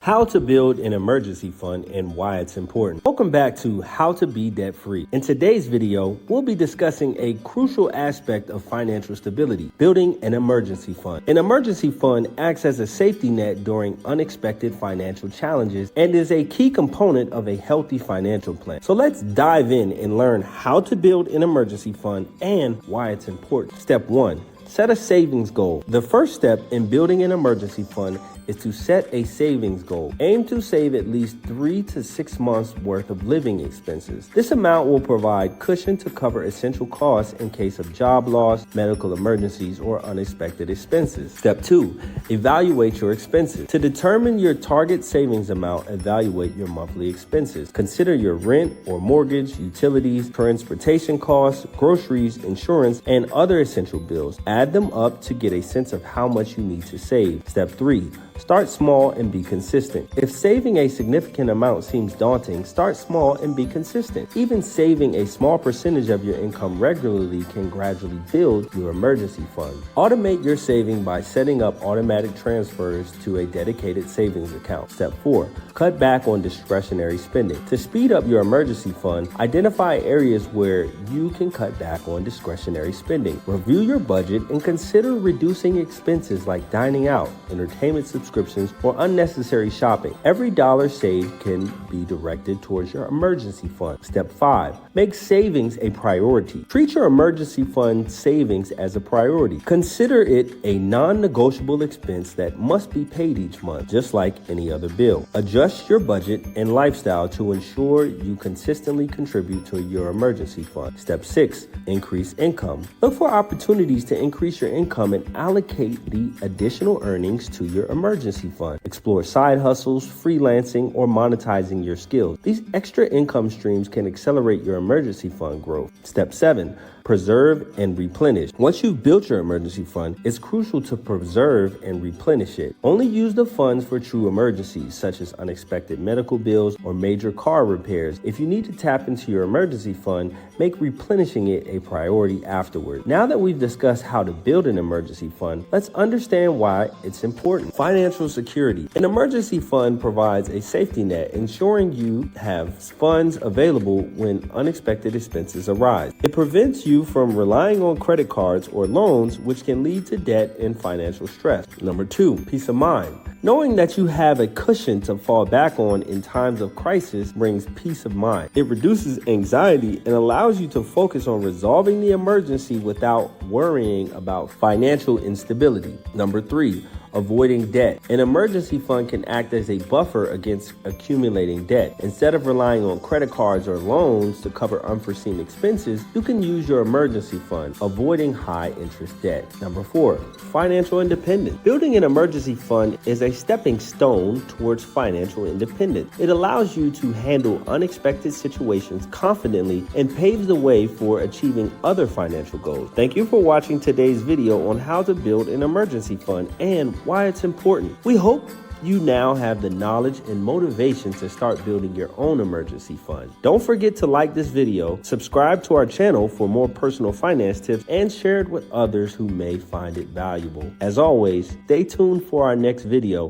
How to build an emergency fund and why it's important. Welcome back to How to Be Debt Free. In today's video, we'll be discussing a crucial aspect of financial stability, building an emergency fund. An emergency fund acts as a safety net during unexpected financial challenges and is a key component of a healthy financial plan. So let's dive in and learn how to build an emergency fund and why it's important. Step 1. Set a savings goal. The first step in building an emergency fund is to set a savings goal. Aim to save at least 3 to 6 months worth of living expenses. This amount will provide cushion to cover essential costs in case of job loss, medical emergencies, or unexpected expenses. Step 2. Evaluate your expenses. To determine your target savings amount, evaluate your monthly expenses. Consider your rent or mortgage, utilities, transportation costs, groceries, insurance, and other essential bills. Add them up to get a sense of how much you need to save. Step 3. Start small and be consistent. If saving a significant amount seems daunting, start small and be consistent. Even saving a small percentage of your income regularly can gradually build your emergency fund. Automate your saving by setting up automatic transfers to a dedicated savings account. Step 4. Cut back on discretionary spending. To speed up your emergency fund, identify areas where you can cut back on discretionary spending. Review your budget and consider reducing expenses like dining out, entertainment subscriptions, or unnecessary shopping. Every dollar saved can be directed towards your emergency fund. Step 5. Make savings a priority. Treat your emergency fund savings as a priority. Consider it a non-negotiable expense that must be paid each month, just like any other bill. Adjust your budget and lifestyle to ensure you consistently contribute to your emergency fund. Step 6. Increase income. Look for opportunities to increase your income and allocate the additional earnings to your emergency fund. Explore side hustles, freelancing, or monetizing your skills. These extra income streams can accelerate your emergency fund growth. Step 7. Preserve and replenish. Once you've built your emergency fund, it's crucial to preserve and replenish it. Only use the funds for true emergencies, such as unexpected medical bills or major car repairs. If you need to tap into your emergency fund, make replenishing it a priority afterward. Now that we've discussed how to build an emergency fund, let's understand why it's important. Financial security. An emergency fund provides a safety net, ensuring you have funds available when unexpected expenses arise. It prevents you from relying on credit cards or loans, which can lead to debt and financial stress. Number 2, peace of mind. Knowing that you have a cushion to fall back on in times of crisis brings peace of mind. It reduces anxiety and allows you to focus on resolving the emergency without worrying about financial instability. Number 3, avoiding debt. An emergency fund can act as a buffer against accumulating debt. Instead of relying on credit cards or loans to cover unforeseen expenses, you can use your emergency fund, avoiding high interest debt. Number 4, financial independence. Building an emergency fund is a stepping stone towards financial independence. It allows you to handle unexpected situations confidently and paves the way for achieving other financial goals. Thank you for watching today's video on how to build an emergency fund and why it's important. We hope you now have the knowledge and motivation to start building your own emergency fund. Don't forget to like this video, subscribe to our channel for more personal finance tips, and share it with others who may find it valuable. As always, stay tuned for our next video.